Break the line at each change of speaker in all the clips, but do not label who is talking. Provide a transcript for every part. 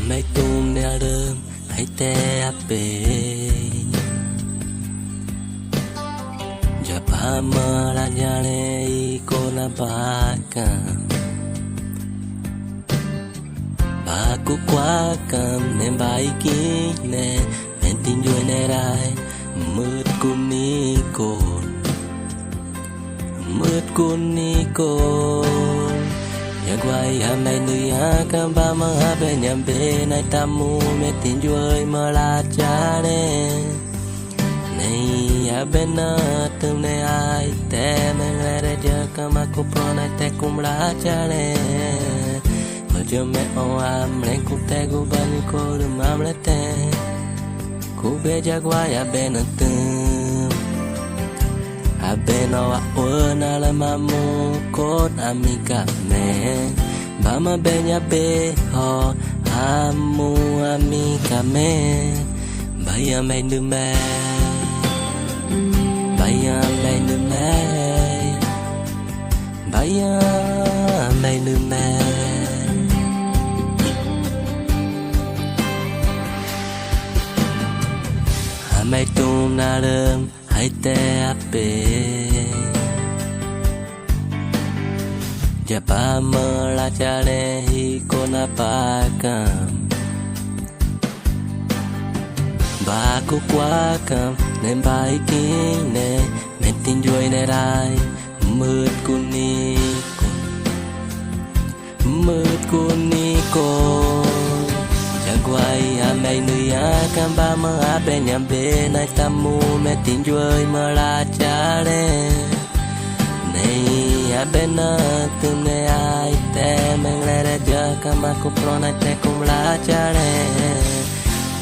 mấy tôm nè đơm hãy té bể giờ ba mơ là nhà này cô là ba cầm ba cô quá cầm nên bài kỹ nè nên tin vui nè đại mướt cún ni côn nhạc quay hà mày nữ hà cam ba mơ hà bên nhà bên này tam mu mẹ tin vui mơ là cha đê này hà bên nơ từng này ai té mình lại để chờ cam aku pro này té cũng là cha đê mà cho mẹ ông am lên cũng té cũng bao nhiêu cô đừng mam lên té cũng biết nhạc quay hà bên nơ từng Abeno a ona la mamu kot amiga me Bama benya be ho amu amiga me Baya me nu me Baya me nu me Baya me nu me Hamay tum na đơm hãy té bể giờ ba mơ là cha đê hi cô na ba cầm ba cô quá cầm nên bài kinh nè nên tin vui nè đại mượt cún ni cô chẳng quay à mày nữ à cam ba mơ à bên nhà bên này tam mu mẹ tin vui mơ là cha đê này à bên nơ từng này ai té mình lại để chờ cam aku pro này té cũng là cha đê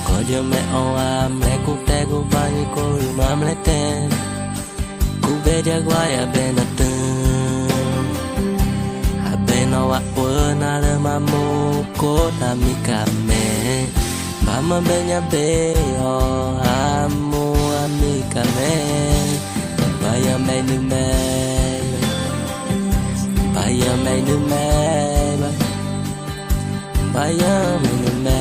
có giờ mẹ ông am lại cũng té cũng bao nhiêu cô mam lại té cũng về giờ quay à bên nơ từng à bên nó à quên à le mamu cô ta mi cà mẹ Mama benya be ho amu amiga me Baya me nu me Baya me nu me Baya me nu me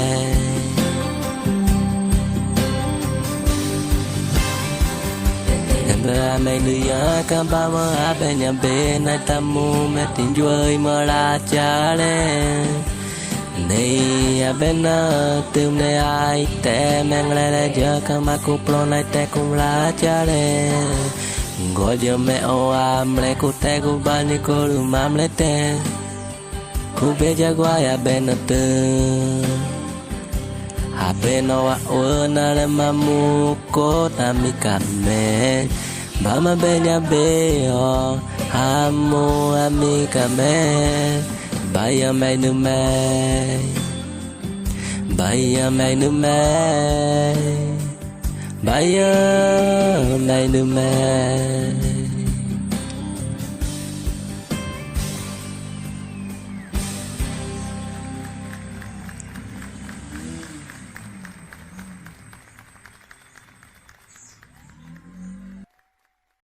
Em me nu ya cam ba mơ a benya be nai tamu me tin vui mơ la cha le này à bên nơ tìm này ai té mang lại để giờ cam aku pro này té cũng là cha đê gọi giờ mẹ ông am lại cô té cô bao nhiêu cô đừng mam lại té cô biết giờ quay à bên nơ từ à bên nó à ôn à lên mamu cô ta mi cam mẹ ba mà bên nhà bé ho amu amiga mẹ Baya me nu me Baya me nu me Baya me nu me